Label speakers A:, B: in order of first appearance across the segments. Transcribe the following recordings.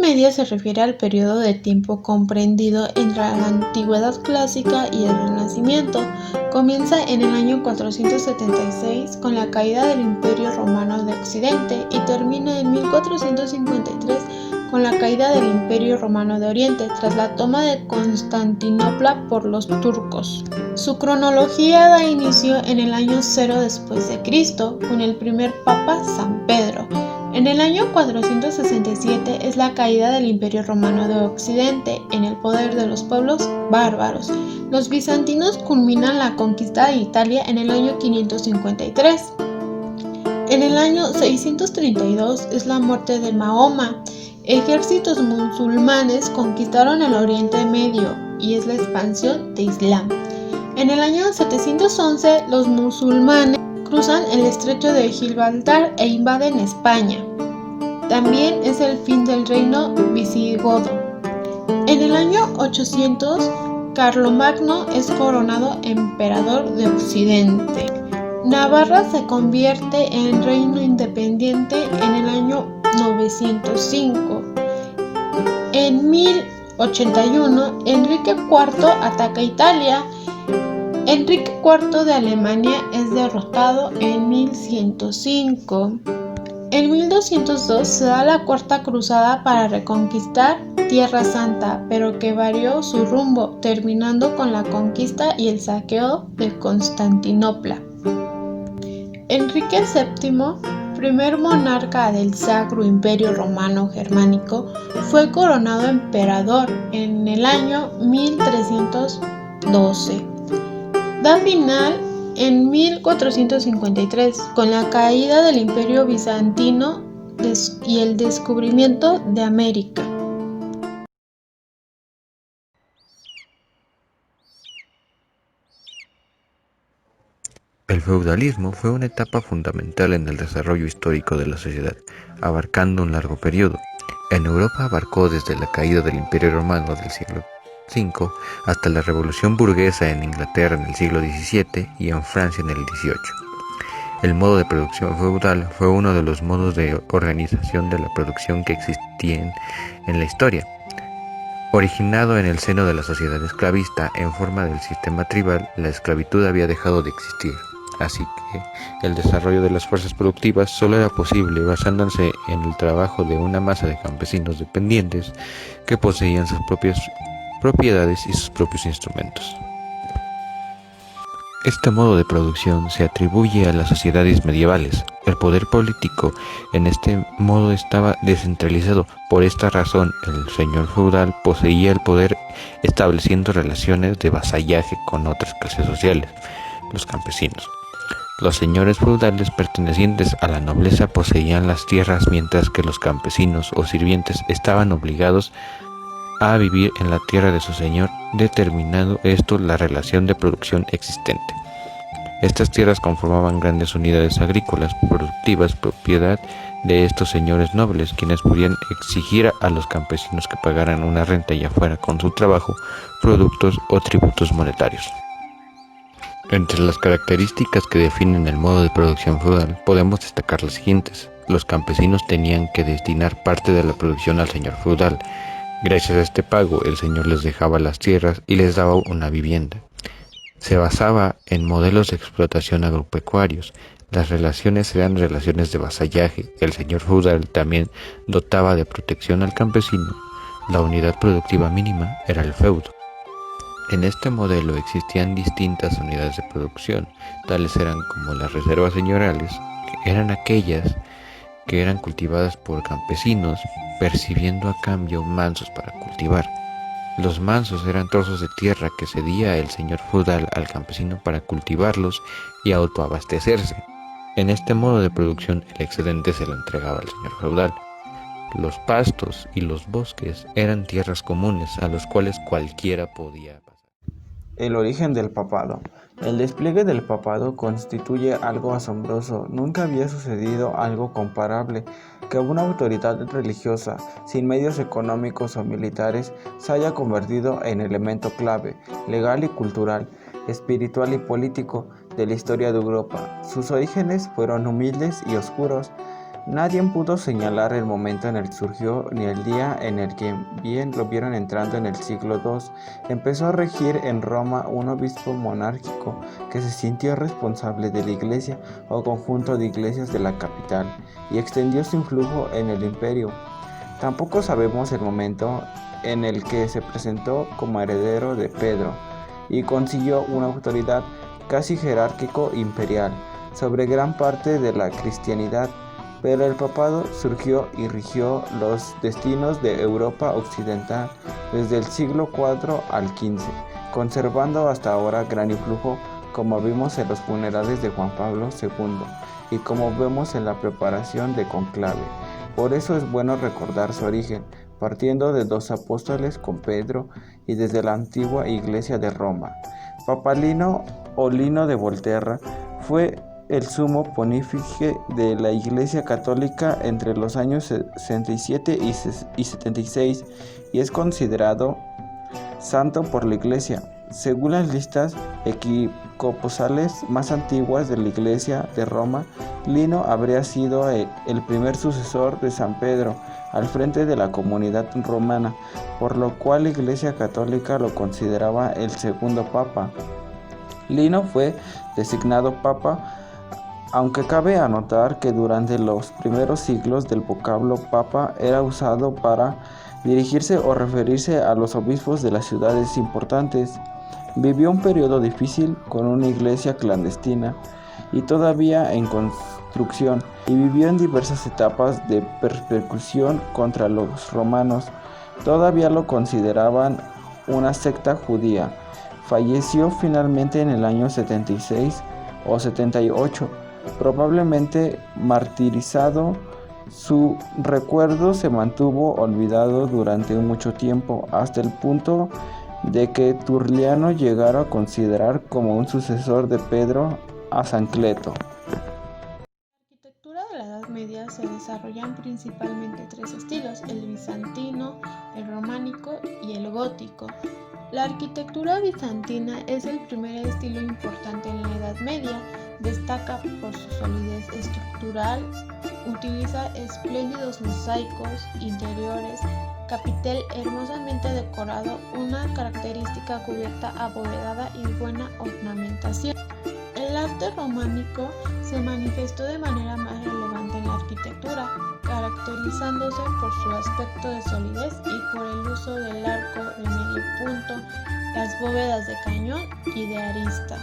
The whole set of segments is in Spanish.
A: Media se refiere al periodo de tiempo comprendido entre la Antigüedad Clásica y el Renacimiento. Comienza en el año 476 con la caída del Imperio Romano de Occidente y termina en 1453 con la caída del Imperio Romano de Oriente tras la toma de Constantinopla por los turcos. Su cronología da inicio en el año 0 después de Cristo con el primer papa San Pedro. En el año 467 es la caída del Imperio Romano de Occidente en el poder de los pueblos bárbaros. Los bizantinos culminan la conquista de Italia en el año 553. En el año 632 es la muerte de Mahoma. Ejércitos musulmanes conquistaron el Oriente Medio y es la expansión de Islam. En el año 711 los musulmanes cruzan el estrecho de Gibraltar e invaden España. También es el fin del reino visigodo. En el año 800, Carlomagno es coronado emperador de Occidente. Navarra se convierte en reino independiente en el año 905. En 1081, Enrique IV ataca Italia. Enrique IV de Alemania es derrotado en 1105. En 1202 se da la Cuarta Cruzada para reconquistar Tierra Santa, pero que varió su rumbo, terminando con la conquista y el saqueo de Constantinopla. Enrique VII, primer monarca del Sacro Imperio Romano Germánico, fue coronado emperador en el año 1312. Da final en 1453 con la caída del Imperio Bizantino y el descubrimiento de América.
B: El feudalismo fue una etapa fundamental en el desarrollo histórico de la sociedad, abarcando un largo periodo. En Europa abarcó desde la caída del Imperio Romano del siglo V hasta la Revolución Burguesa en Inglaterra en el siglo XVII y en Francia en el XVIII. El modo de producción feudal fue uno de los modos de organización de la producción que existían en la historia. Originado en el seno de la sociedad esclavista en forma del sistema tribal, la esclavitud había dejado de existir. Así que el desarrollo de las fuerzas productivas solo era posible basándose en el trabajo de una masa de campesinos dependientes que poseían sus propias propiedades y sus propios instrumentos. Este modo de producción se atribuye a las sociedades medievales. El poder político en este modo estaba descentralizado. Por esta razón, el señor feudal poseía el poder estableciendo relaciones de vasallaje con otras clases sociales, los campesinos. Los señores feudales pertenecientes a la nobleza poseían las tierras, mientras que los campesinos o sirvientes estaban obligados a vivir en la tierra de su señor, determinando esto la relación de producción existente. Estas tierras conformaban grandes unidades agrícolas productivas, propiedad de estos señores nobles, quienes podían exigir a los campesinos que pagaran una renta ya fuera con su trabajo, productos o tributos monetarios. Entre las características que definen el modo de producción feudal podemos destacar las siguientes. Los campesinos tenían que destinar parte de la producción al señor feudal. Gracias a este pago, el señor les dejaba las tierras y les daba una vivienda. Se basaba en modelos de explotación agropecuarios. Las relaciones eran relaciones de vasallaje. El señor feudal también dotaba de protección al campesino. La unidad productiva mínima era el feudo. En este modelo existían distintas unidades de producción, tales eran como las reservas señoriales, que eran aquellas que eran cultivadas por campesinos, percibiendo a cambio mansos para cultivar. Los mansos eran trozos de tierra que cedía el señor feudal al campesino para cultivarlos y autoabastecerse. En este modo de producción el excedente se lo entregaba al señor feudal. Los pastos y los bosques eran tierras comunes a los cuales cualquiera podía pasar.
C: El origen del papado. El despliegue del papado constituye algo asombroso. Nunca había sucedido algo comparable, que una autoridad religiosa, sin medios económicos o militares, se haya convertido en elemento clave, legal y cultural, espiritual y político de la historia de Europa. Sus orígenes fueron humildes y oscuros. Nadie pudo señalar el momento en el que surgió ni el día en el que, bien lo vieron entrando en el siglo II, empezó a regir en Roma un obispo monárquico que se sintió responsable de la iglesia o conjunto de iglesias de la capital y extendió su influjo en el imperio. Tampoco sabemos el momento en el que se presentó como heredero de Pedro y consiguió una autoridad casi jerárquico imperial sobre gran parte de la cristianidad, pero el papado surgió y rigió los destinos de Europa occidental desde el siglo IV al XV, conservando hasta ahora gran influjo, como vimos en los funerales de Juan Pablo II y como vemos en la preparación de conclave. Por eso es bueno recordar su origen, partiendo de dos apóstoles con Pedro y desde la antigua iglesia de Roma. Papa Lino o Lino de Volterra fue el sumo pontífice de la Iglesia Católica entre los años 67 y 76 y es considerado santo por la Iglesia. Según las listas episcopales más antiguas de la Iglesia de Roma, Lino habría sido el primer sucesor de San Pedro al frente de la comunidad romana, por lo cual la Iglesia Católica lo consideraba el segundo papa. Lino fue designado papa, aunque cabe anotar que durante los primeros siglos del vocablo papa era usado para dirigirse o referirse a los obispos de las ciudades importantes. Vivió un periodo difícil con una iglesia clandestina y todavía en construcción, y vivió en diversas etapas de persecución contra los romanos. Todavía lo consideraban una secta judía. Falleció finalmente en el año 76 o 78. Probablemente martirizado, su recuerdo se mantuvo olvidado durante mucho tiempo, hasta el punto de que Turliano llegara a considerar como un sucesor de Pedro a San Cleto.
A: La arquitectura de la Edad Media se desarrollan principalmente tres estilos: el bizantino, el románico y el gótico. La arquitectura bizantina es el primer estilo importante en la Edad Media. Destaca por su solidez estructural, utiliza espléndidos mosaicos interiores, capitel hermosamente decorado, una característica cubierta abovedada y buena ornamentación. El arte románico se manifestó de manera más relevante en la arquitectura, caracterizándose por su aspecto de solidez y por el uso del arco de medio punto, las bóvedas de cañón y de arista.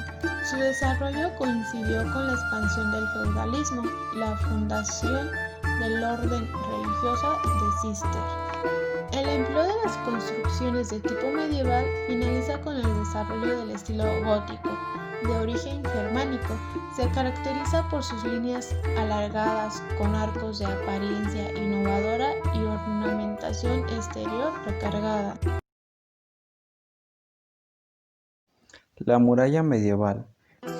A: Su desarrollo coincidió con la expansión del feudalismo, la fundación del orden religioso de Cister. El empleo de las construcciones de tipo medieval finaliza con el desarrollo del estilo gótico, de origen germánico. Se caracteriza por sus líneas alargadas con arcos de apariencia innovadora y ornamentación exterior recargada.
C: La muralla medieval.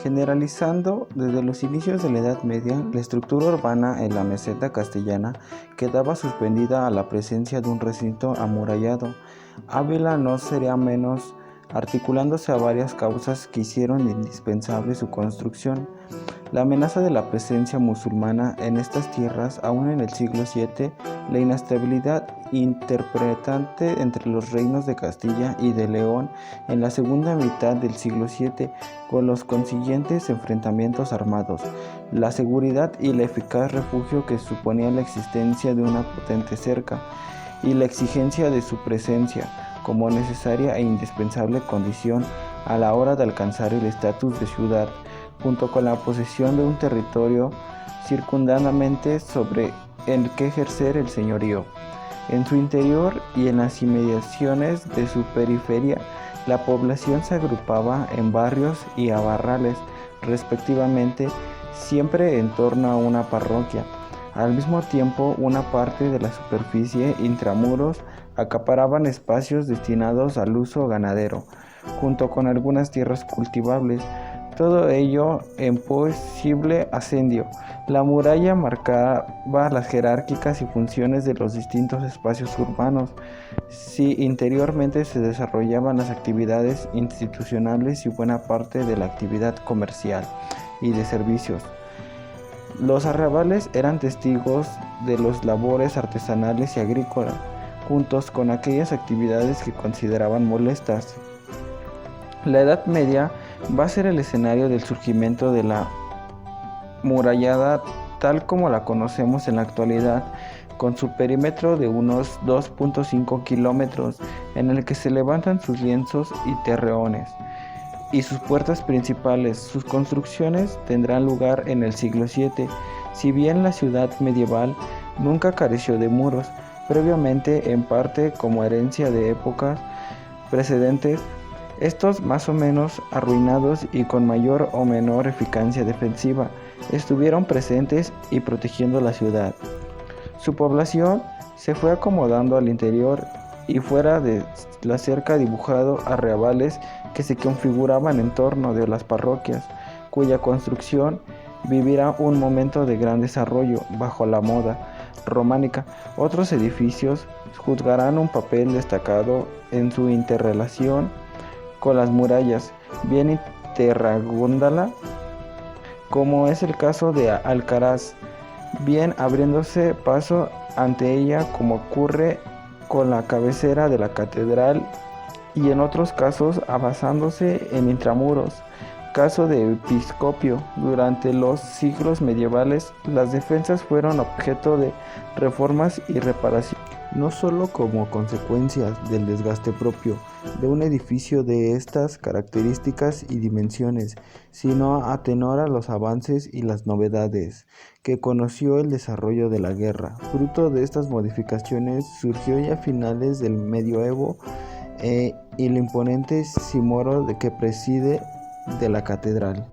C: Generalizando, desde los inicios de la Edad Media, la estructura urbana en la meseta castellana quedaba suspendida a la presencia de un recinto amurallado. Ávila no sería menos, articulándose a varias causas que hicieron indispensable su construcción. La amenaza de la presencia musulmana en estas tierras, aún en el siglo VII, la inestabilidad interpretante entre los reinos de Castilla y de León en la segunda mitad del siglo VII, con los consiguientes enfrentamientos armados, la seguridad y el eficaz refugio que suponía la existencia de una potente cerca, y la exigencia de su presencia como necesaria e indispensable condición a la hora de alcanzar el estatus de ciudad, junto con la posesión de un territorio circundantemente sobre el que ejercer el señorío. En su interior y en las inmediaciones de su periferia, la población se agrupaba en barrios y abarrales, respectivamente, siempre en torno a una parroquia. Al mismo tiempo, una parte de la superficie intramuros acaparaban espacios destinados al uso ganadero, junto con algunas tierras cultivables, todo ello en posible asedio. La muralla marcaba las jerarquías y funciones de los distintos espacios urbanos. Si interiormente se desarrollaban las actividades institucionales y buena parte de la actividad comercial y de servicios. Los arrabales eran testigos de las labores artesanales y agrícolas, juntos con aquellas actividades que consideraban molestas. La Edad Media va a ser el escenario del surgimiento de la murallada tal como la conocemos en la actualidad, con su perímetro de unos 2.5 kilómetros, en el que se levantan sus lienzos y torreones, y sus puertas principales. Sus construcciones tendrán lugar en el siglo VII. Si bien la ciudad medieval nunca careció de muros, previamente en parte como herencia de épocas precedentes, estos más o menos arruinados y con mayor o menor eficacia defensiva, estuvieron presentes y protegiendo la ciudad. Su población se fue acomodando al interior y fuera de la cerca dibujado arrabales que se configuraban en torno de las parroquias, cuya construcción vivirá un momento de gran desarrollo bajo la moda románica. Otros edificios jugarán un papel destacado en su interrelación con las murallas, bien interrogándola, como es el caso de Alcaraz, bien abriéndose paso ante ella, como ocurre con la cabecera de la catedral, y en otros casos avanzándose en intramuros. Caso de Episcopio. Durante los siglos medievales, las defensas fueron objeto de reformas y reparaciones, no solo como consecuencia del desgaste propio de un edificio de estas características y dimensiones, sino a tenor a los avances y las novedades que conoció el desarrollo de la guerra. Fruto de estas modificaciones surgió ya a finales del medioevo y el imponente cimorro que preside de la catedral.